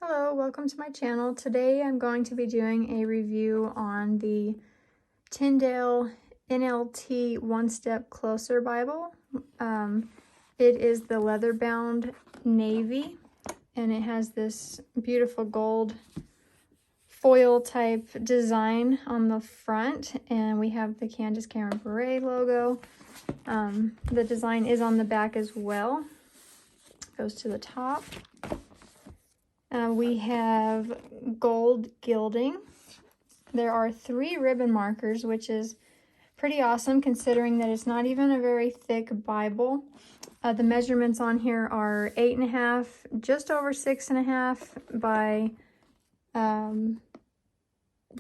Hello, welcome to my channel. Today I'm going to be doing a review on the Tyndale NLT One Step Closer Bible. It is the leather-bound navy, and it has this beautiful gold foil type design on the front, and we have the Candace Cameron Bure logo. The design is on the back as well. Goes to the top. We have gold gilding. There are 3 ribbon markers, which is pretty awesome considering that it's not even a very thick Bible. The measurements on here are 8.5, just over 6.5 by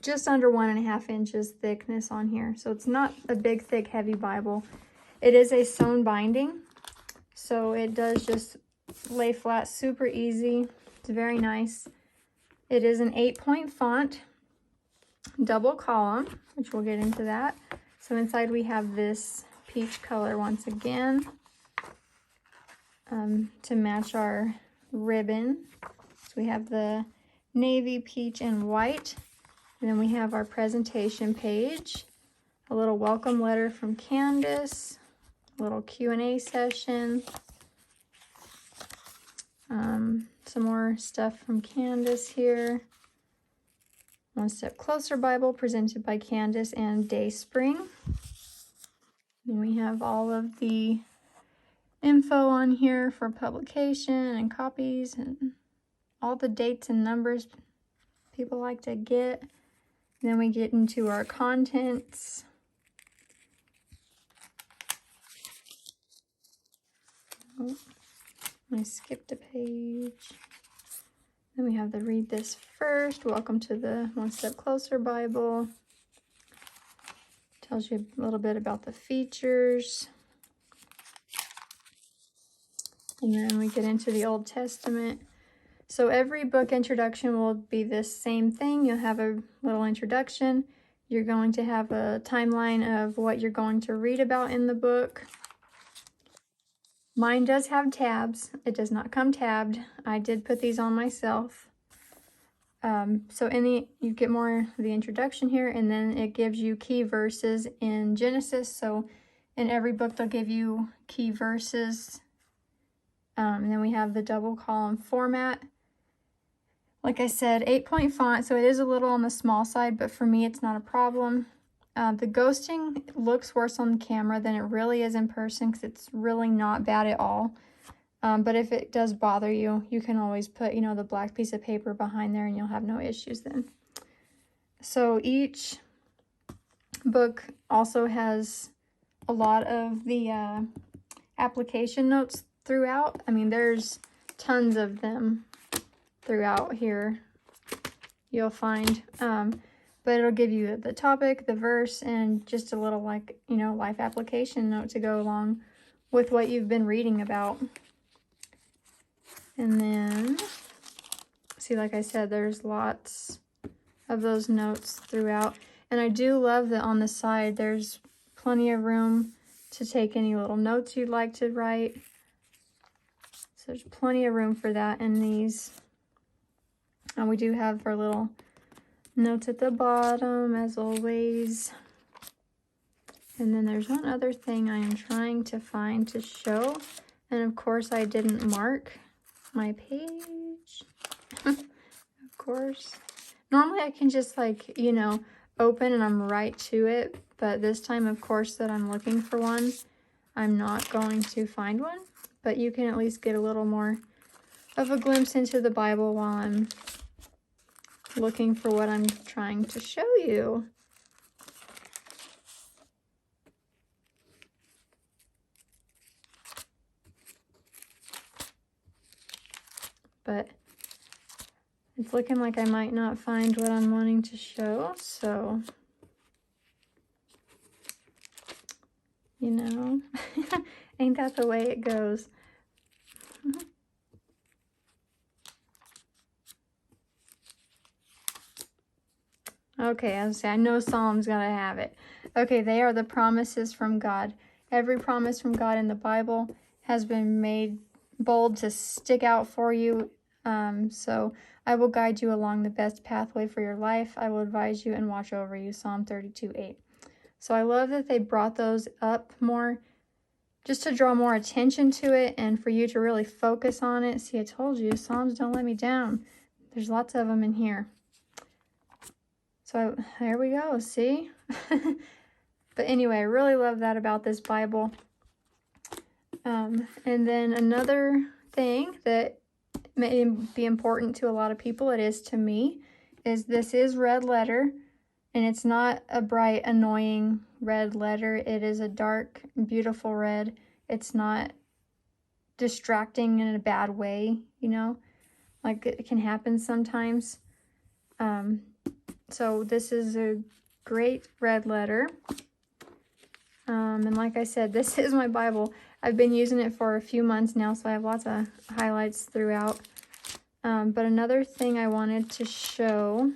just under 1.5 inches thickness on here. So it's not a big, thick, heavy Bible. It is a sewn binding, so it does just lay flat super easy. It's very nice. It is an 8-point font, double column, which we'll get into that. So inside we have this peach color once again to match our ribbon. So we have the navy, peach, and white. And then we have our presentation page, a little welcome letter from Candace, a little Q&A session. Some more stuff from Candace here. One Step Closer Bible presented by Candace and Dayspring. And we have all of the info on here for publication and copies and all the dates and numbers people like to get. And then we get into our contents. Oh, I skipped a page. Then we have the read this first. Welcome to the One Step Closer Bible. Tells you a little bit about the features. And then we get into the Old Testament. So every book introduction will be this same thing. You'll have a little introduction. You're going to have a timeline of what you're going to read about in the book. Mine does have tabs. It does not come tabbed. I did put these on myself. So you get more of the introduction here, and then it gives you key verses in Genesis. So in every book, they'll give you key verses. And then we have the double column format. Like I said, 8-point font, so it is a little on the small side, but for me, it's not a problem. The ghosting looks worse on the camera than it really is in person because it's really not bad at all. But if it does bother you, you can always put, the black piece of paper behind there and you'll have no issues then. So each book also has a lot of the application notes throughout. I mean, there's tons of them throughout here you'll find. But it'll give you the topic, the verse, and just a little life application note to go along with what you've been reading about. And then, see, like I said, there's lots of those notes throughout. And I do love that on the side, there's plenty of room to take any little notes you'd like to write. So there's plenty of room for that in these. And we do have our little notes at the bottom, as always. And then there's one other thing I am trying to find to show. And of course, I didn't mark my page. Of course. Normally, I can just open and I'm right to it. But this time, of course, that I'm looking for one, I'm not going to find one. But you can at least get a little more of a glimpse into the Bible while I'm looking for what I'm trying to show you. But it's looking like I might not find what I'm wanting to show, so ain't that the way it goes. Okay, as I say, I know Psalm's gotta have it. Okay, they are the promises from God. Every promise from God in the Bible has been made bold to stick out for you So I will guide you along the best pathway for your life. I will advise you and watch over you. Psalm 32:8. So I love that they brought those up more just to draw more attention to it and for you to really focus on it. See, I told you, Psalms don't let me down. There's lots of them in here. So there we go, see? But anyway, I really love that about this Bible. And then another thing that may be important to a lot of people, it is to me, is this is red letter, and it's not a bright, annoying red letter. It is a dark, beautiful red. It's not distracting in a bad way, you know, like it can happen sometimes. So this is a great red letter. And like I said, this is my Bible. I've been using it for a few months now, so I have lots of highlights throughout. But another thing I wanted to show,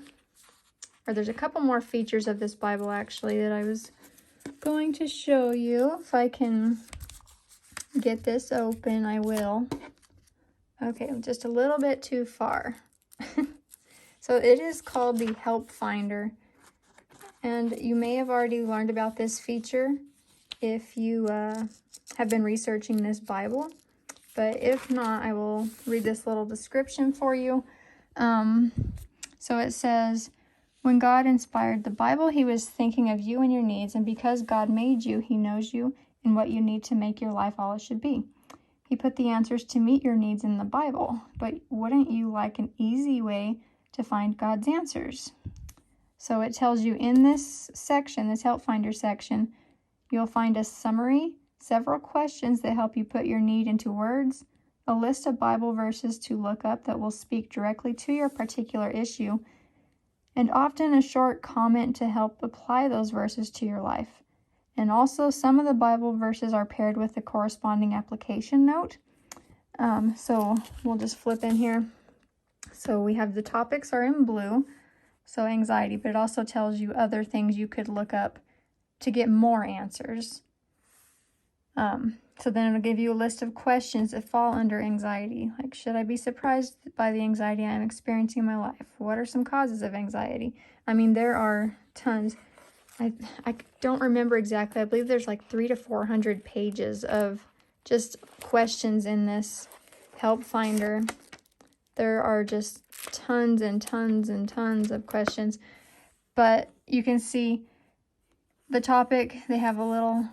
or there's a couple more features of this Bible actually that I was going to show you. If I can get this open, I will. Okay, just a little bit too far. So it is called the Help Finder. And you may have already learned about this feature if you have been researching this Bible. But if not, I will read this little description for you. So it says, when God inspired the Bible, he was thinking of you and your needs. And because God made you, he knows you and what you need to make your life all it should be. He put the answers to meet your needs in the Bible. But wouldn't you like an easy way to find God's answers? So it tells you in this section, this Help Finder section, you'll find a summary, several questions that help you put your need into words, a list of Bible verses to look up that will speak directly to your particular issue, and often a short comment to help apply those verses to your life. And also some of the Bible verses are paired with the corresponding application note. So we'll just flip in here. So we have the topics are in blue, so anxiety, but it also tells you other things you could look up to get more answers. So then it'll give you a list of questions that fall under anxiety. Like, should I be surprised by the anxiety I'm experiencing in my life? What are some causes of anxiety? I mean, there are tons. I don't remember exactly. I believe there's like 300 to 400 pages of just questions in this Help Finder. There are just tons and tons and tons of questions. But you can see the topic, they have a little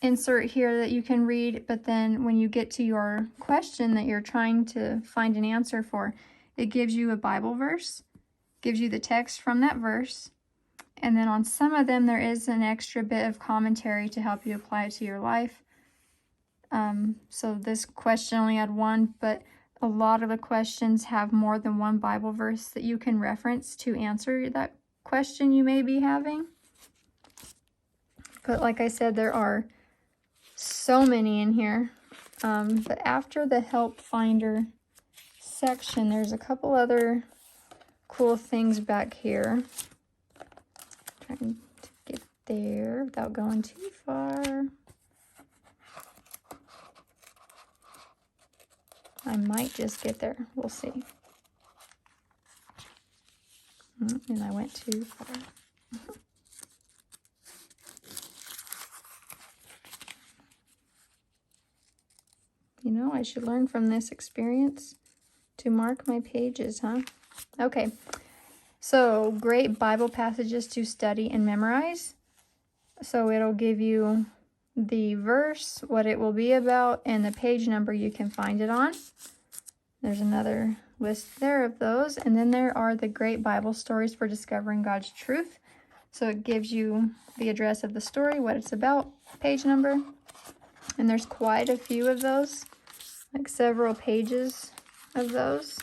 insert here that you can read, but then when you get to your question that you're trying to find an answer for, it gives you a Bible verse, gives you the text from that verse, and then on some of them there is an extra bit of commentary to help you apply it to your life. So this question only had one, but a lot of the questions have more than one Bible verse that you can reference to answer that question you may be having. But like I said, there are so many in here. But after the Help Finder section, there's a couple other cool things back here. Trying to get there without going too far. I might just get there. We'll see. And I went too far. You know, I should learn from this experience to mark my pages, huh? Okay, so great Bible passages to study and memorize. So it'll give you the verse, what it will be about, and the page number you can find it on. There's another list there of those. And then there are the great Bible stories for discovering God's truth. So it gives you the address of the story, what it's about, page number. And there's quite a few of those, like several pages of those.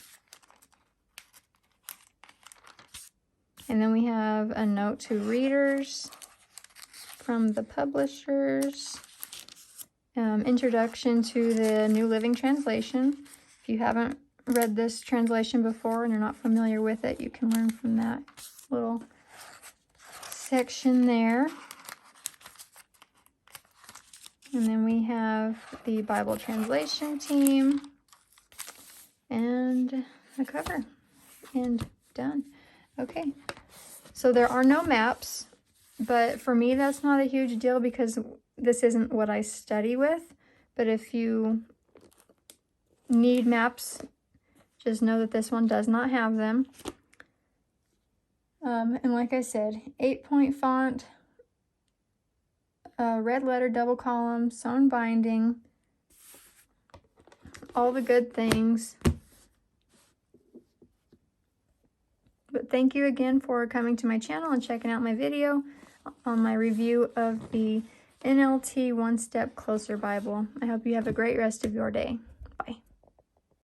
And then we have a note to readers from the publishers. Introduction to the New Living Translation. If you haven't read this translation before and you're not familiar with it, you can learn from that little section there. And then we have the Bible translation team. and a cover, and done. Okay, so there are no maps, but for me that's not a huge deal because this isn't what I study with. But if you need maps, just know that this one does not have them. And like I said, 8-point font, red letter, double column, sewn binding, all the good things. But thank you again for coming to my channel and checking out my video on my review of the NLT One Step Closer Bible. I hope you have a great rest of your day. Bye.